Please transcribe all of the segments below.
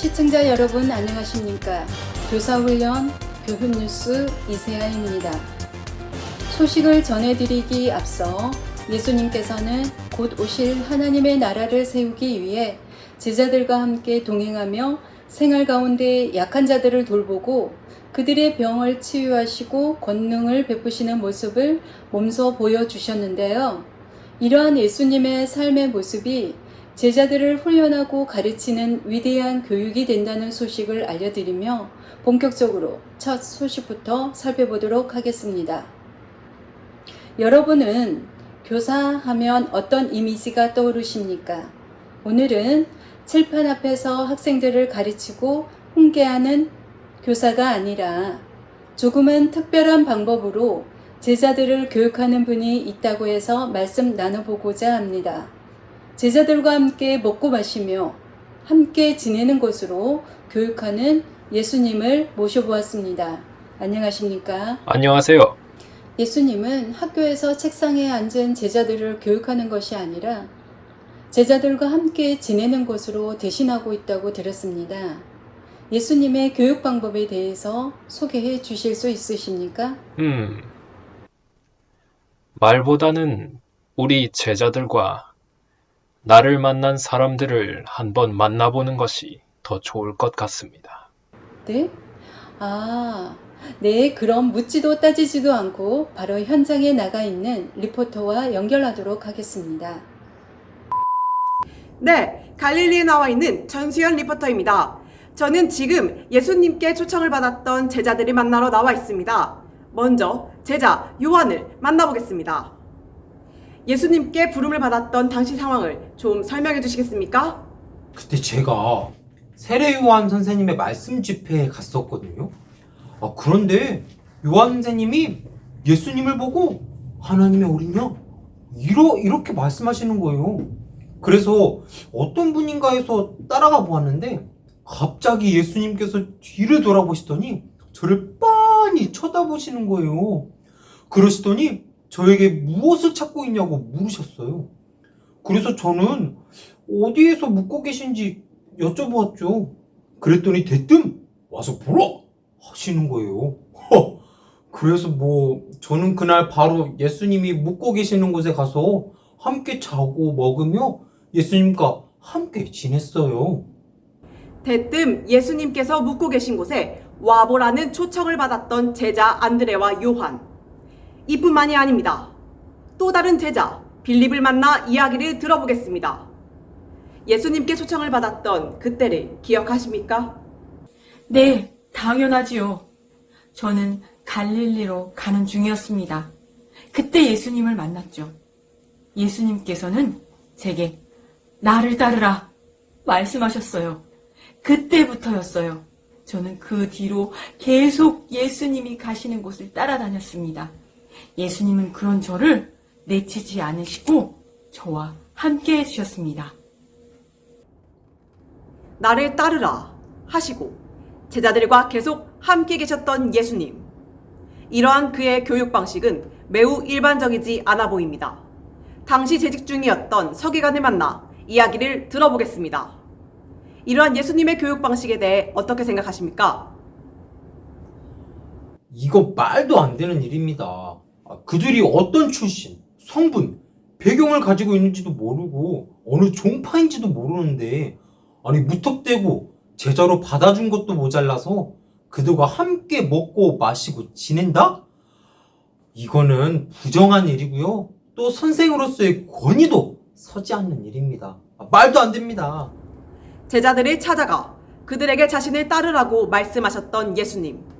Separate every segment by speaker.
Speaker 1: 시청자 여러분 안녕하십니까? 교사훈련 교훈뉴스 이세아입니다. 소식을 전해드리기 앞서 예수님께서는 곧 오실 하나님의 나라를 세우기 위해 제자들과 함께 동행하며 생활 가운데 약한 자들을 돌보고 그들의 병을 치유하시고 권능을 베푸시는 모습을 몸소 보여주셨는데요. 이러한 예수님의 삶의 모습이 제자들을 훈련하고 가르치는 위대한 교육이 된다는 소식을 알려드리며 본격적으로 첫 소식부터 살펴보도록 하겠습니다. 여러분은 교사하면 어떤 이미지가 떠오르십니까? 오늘은 칠판 앞에서 학생들을 가르치고 훈계하는 교사가 아니라 조금은 특별한 방법으로 제자들을 교육하는 분이 있다고 해서 말씀 나눠보고자 합니다. 제자들과 함께 먹고 마시며 함께 지내는 곳으로 교육하는 예수님을 모셔보았습니다. 안녕하십니까?
Speaker 2: 안녕하세요.
Speaker 1: 예수님은 학교에서 책상에 앉은 제자들을 교육하는 것이 아니라 제자들과 함께 지내는 것으로 대신하고 있다고 들었습니다. 예수님의 교육 방법에 대해서 소개해 주실 수 있으십니까?
Speaker 2: 말보다는 우리 제자들과 나를 만난 사람들을 한번 만나보는 것이 더 좋을 것 같습니다.
Speaker 1: 네? 네, 그럼 묻지도 따지지도 않고 바로 현장에 나가 있는 리포터와 연결하도록 하겠습니다.
Speaker 3: 네, 갈릴리에 나와 있는 전수연 리포터입니다. 저는 지금 예수님께 초청을 받았던 제자들을 만나러 나와 있습니다. 먼저 제자 요한을 만나보겠습니다. 예수님께 부름을 받았던 당시 상황을 좀 설명해 주시겠습니까?
Speaker 4: 그때 제가 세례 요한 선생님의 말씀 집회에 갔었거든요. 그런데 요한 선생님이 예수님을 보고 하나님의 어린 양 이렇게 말씀하시는 거예요. 그래서 어떤 분인가 해서 따라가 보았는데 갑자기 예수님께서 뒤를 돌아보시더니 저를 빤히 쳐다보시는 거예요. 그러시더니 저에게 무엇을 찾고 있냐고 물으셨어요. 그래서 저는 어디에서 묵고 계신지 여쭤보았죠. 그랬더니 대뜸 와서 보라 하시는 거예요. 그래서 저는 그날 바로 예수님이 묵고 계시는 곳에 가서 함께 자고 먹으며 예수님과 함께 지냈어요.
Speaker 3: 대뜸 예수님께서 묵고 계신 곳에 와보라는 초청을 받았던 제자 안드레와 요한. 이뿐만이 아닙니다. 또 다른 제자 빌립을 만나 이야기를 들어보겠습니다. 예수님께 초청을 받았던 그때를 기억하십니까?
Speaker 5: 네, 당연하지요. 저는 갈릴리로 가는 중이었습니다. 그때 예수님을 만났죠. 예수님께서는 제게 나를 따르라 말씀하셨어요. 그때부터였어요. 저는 그 뒤로 계속 예수님이 가시는 곳을 따라다녔습니다. 예수님은 그런 저를 내치지 않으시고 저와 함께 해주셨습니다.
Speaker 3: 나를 따르라 하시고 제자들과 계속 함께 계셨던 예수님. 이러한 그의 교육 방식은 매우 일반적이지 않아 보입니다. 당시 재직 중이었던 서기관을 만나 이야기를 들어보겠습니다. 이러한 예수님의 교육 방식에 대해 어떻게 생각하십니까?
Speaker 4: 이거 말도 안 되는 일입니다. 그들이 어떤 출신, 성분, 배경을 가지고 있는지도 모르고 어느 종파인지도 모르는데 무턱대고 제자로 받아준 것도 모자라서 그들과 함께 먹고 마시고 지낸다? 이거는 부정한 일이고요. 또 선생으로서의 권위도 서지 않는 일입니다. 말도 안 됩니다.
Speaker 3: 제자들을 찾아가 그들에게 자신을 따르라고 말씀하셨던 예수님.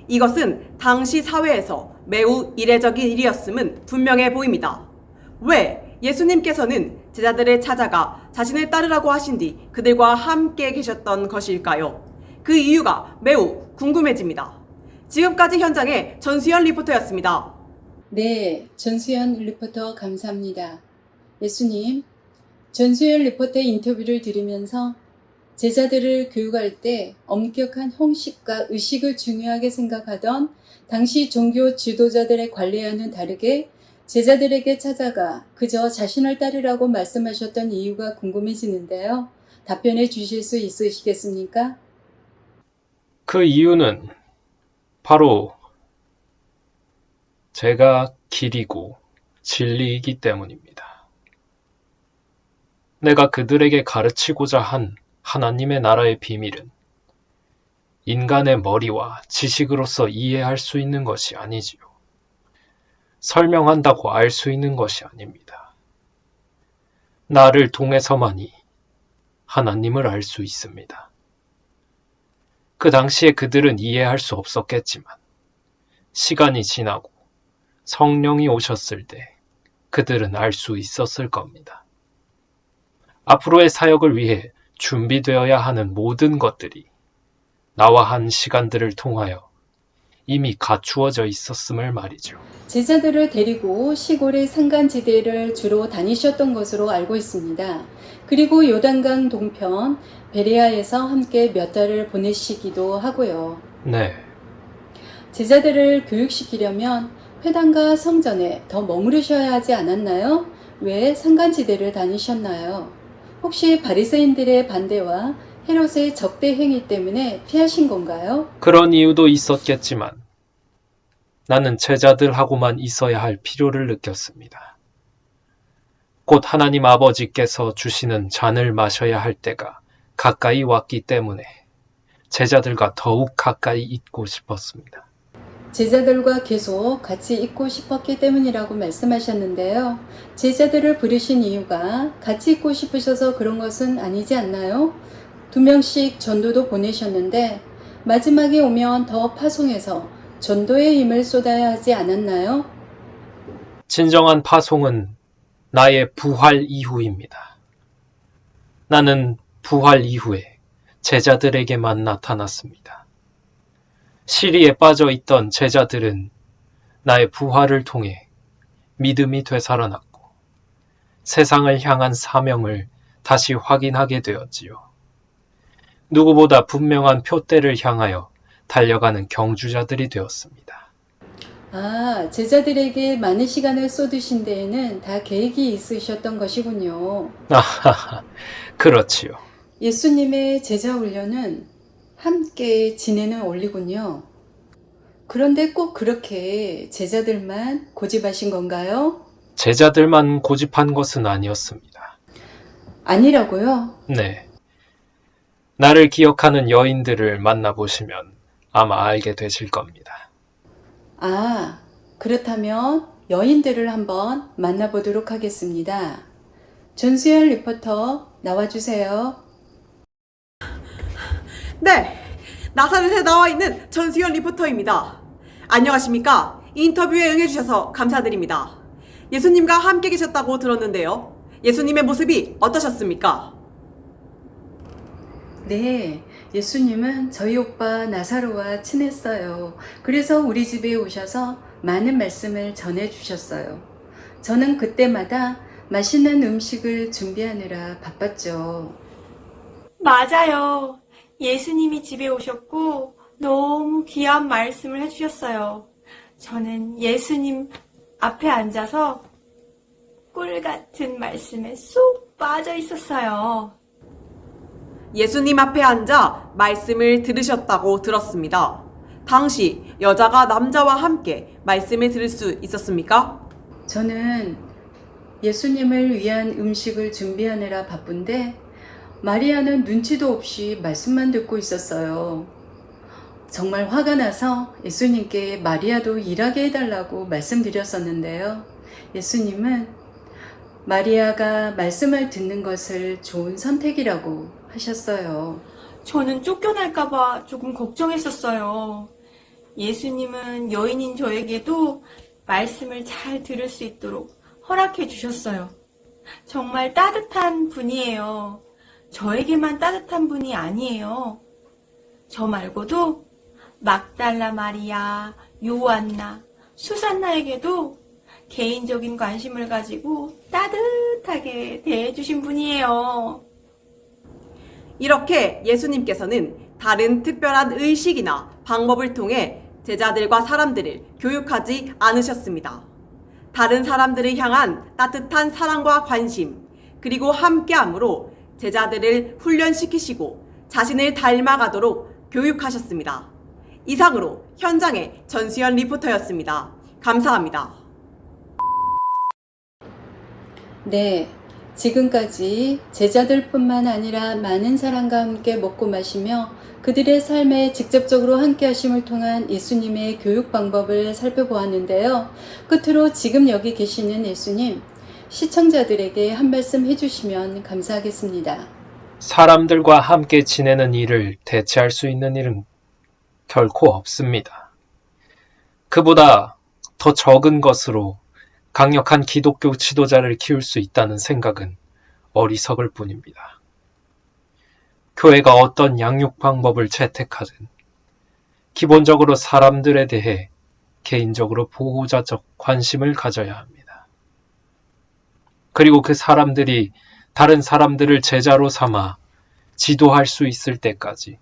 Speaker 3: 이것은 당시 사회에서 매우 이례적인 일이었음은 분명해 보입니다. 왜 예수님께서는 제자들을 찾아가 자신을 따르라고 하신 뒤 그들과 함께 계셨던 것일까요? 그 이유가 매우 궁금해집니다. 지금까지 현장에 전수연 리포터였습니다.
Speaker 1: 네, 전수연 리포터 감사합니다. 예수님, 전수연 리포터의 인터뷰를 들으면서 제자들을 교육할 때 엄격한 형식과 의식을 중요하게 생각하던 당시 종교 지도자들의 관례와는 다르게 제자들에게 찾아가 그저 자신을 따르라고 말씀하셨던 이유가 궁금해지는데요. 답변해 주실 수 있으시겠습니까?
Speaker 2: 그 이유는 바로 제가 길이고 진리이기 때문입니다. 내가 그들에게 가르치고자 한 하나님의 나라의 비밀은 인간의 머리와 지식으로서 이해할 수 있는 것이 아니지요. 설명한다고 알 수 있는 것이 아닙니다. 나를 통해서만이 하나님을 알 수 있습니다. 그 당시에 그들은 이해할 수 없었겠지만 시간이 지나고 성령이 오셨을 때 그들은 알 수 있었을 겁니다. 앞으로의 사역을 위해 준비되어야 하는 모든 것들이 나와 한 시간들을 통하여 이미 갖추어져 있었음을 말이죠.
Speaker 1: 제자들을 데리고 시골의 산간지대를 주로 다니셨던 것으로 알고 있습니다. 그리고 요단강 동편 베레아에서 함께 몇 달을 보내시기도 하고요.
Speaker 2: 네,
Speaker 1: 제자들을 교육시키려면 회당과 성전에 더 머무르셔야 하지 않았나요? 왜 산간지대를 다니셨나요? 혹시 바리새인들의 반대와 헤롯의 적대 행위 때문에 피하신 건가요?
Speaker 2: 그런 이유도 있었겠지만 나는 제자들하고만 있어야 할 필요를 느꼈습니다. 곧 하나님 아버지께서 주시는 잔을 마셔야 할 때가 가까이 왔기 때문에 제자들과 더욱 가까이 있고 싶었습니다.
Speaker 1: 제자들과 계속 같이 있고 싶었기 때문이라고 말씀하셨는데요. 제자들을 부르신 이유가 같이 있고 싶으셔서 그런 것은 아니지 않나요? 2명씩 전도도 보내셨는데 마지막에 오면 더 파송해서 전도의 힘을 쏟아야 하지 않았나요?
Speaker 2: 진정한 파송은 나의 부활 이후입니다. 나는 부활 이후에 제자들에게만 나타났습니다. 시리에 빠져 있던 제자들은 나의 부활을 통해 믿음이 되살아났고 세상을 향한 사명을 다시 확인하게 되었지요. 누구보다 분명한 표대를 향하여 달려가는 경주자들이 되었습니다.
Speaker 1: 아, 제자들에게 많은 시간을 쏟으신 데에는 다 계획이 있으셨던 것이군요.
Speaker 2: 아하하, 그렇지요.
Speaker 1: 예수님의 제자 훈련은 함께 지내는 원리군요. 그런데 꼭 그렇게 제자들만 고집하신 건가요?
Speaker 2: 제자들만 고집한 것은 아니었습니다.
Speaker 1: 아니라고요?
Speaker 2: 네. 나를 기억하는 여인들을 만나보시면 아마 알게 되실 겁니다.
Speaker 1: 아, 그렇다면 여인들을 한번 만나보도록 하겠습니다. 전수연 리포터 나와주세요.
Speaker 3: 네, 나사렛에 나와 있는 전수연 리포터입니다. 안녕하십니까? 인터뷰에 응해주셔서 감사드립니다. 예수님과 함께 계셨다고 들었는데요. 예수님의 모습이 어떠셨습니까?
Speaker 1: 네, 예수님은 저희 오빠 나사로와 친했어요. 그래서 우리 집에 오셔서 많은 말씀을 전해주셨어요. 저는 그때마다 맛있는 음식을 준비하느라 바빴죠.
Speaker 5: 맞아요. 예수님이 집에 오셨고 너무 귀한 말씀을 해주셨어요. 저는 예수님 앞에 앉아서 꿀 같은 말씀에 쏙 빠져 있었어요.
Speaker 3: 예수님 앞에 앉아 말씀을 들으셨다고 들었습니다. 당시 여자가 남자와 함께 말씀을 들을 수 있었습니까?
Speaker 1: 저는 예수님을 위한 음식을 준비하느라 바쁜데 마리아는 눈치도 없이 말씀만 듣고 있었어요. 정말 화가 나서 예수님께 마리아도 일하게 해달라고 말씀드렸었는데요. 예수님은 마리아가 말씀을 듣는 것을 좋은 선택이라고 하셨어요.
Speaker 5: 저는 쫓겨날까봐 조금 걱정했었어요. 예수님은 여인인 저에게도 말씀을 잘 들을 수 있도록 허락해 주셨어요. 정말 따뜻한 분이에요. 저에게만 따뜻한 분이 아니에요. 저 말고도 막달라 마리아, 요한나, 수산나에게도 개인적인 관심을 가지고 따뜻하게 대해주신 분이에요.
Speaker 3: 이렇게 예수님께서는 다른 특별한 의식이나 방법을 통해 제자들과 사람들을 교육하지 않으셨습니다. 다른 사람들을 향한 따뜻한 사랑과 관심, 그리고 함께함으로 제자들을 훈련시키시고 자신을 닮아가도록 교육하셨습니다. 이상으로 현장의 전수연 리포터였습니다. 감사합니다.
Speaker 1: 네, 지금까지 제자들뿐만 아니라 많은 사람과 함께 먹고 마시며 그들의 삶에 직접적으로 함께 하심을 통한 예수님의 교육 방법을 살펴보았는데요. 끝으로 지금 여기 계시는 예수님, 시청자들에게 한 말씀 해주시면 감사하겠습니다.
Speaker 2: 사람들과 함께 지내는 일을 대체할 수 있는 일은 결코 없습니다. 그보다 더 적은 것으로 강력한 기독교 지도자를 키울 수 있다는 생각은 어리석을 뿐입니다. 교회가 어떤 양육 방법을 채택하든 기본적으로 사람들에 대해 개인적으로 보호자적 관심을 가져야 합니다. 그리고 그 사람들이 다른 사람들을 제자로 삼아 지도할 수 있을 때까지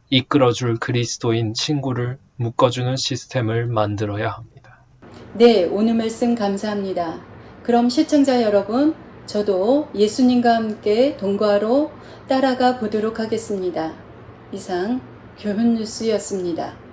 Speaker 2: 이끌어줄 그리스도인 친구를 묶어주는 시스템을 만들어야 합니다.
Speaker 1: 네, 오늘 말씀 감사합니다. 그럼 시청자 여러분, 저도 예수님과 함께 동거하러 따라가 보도록 하겠습니다. 이상 교훈뉴스였습니다.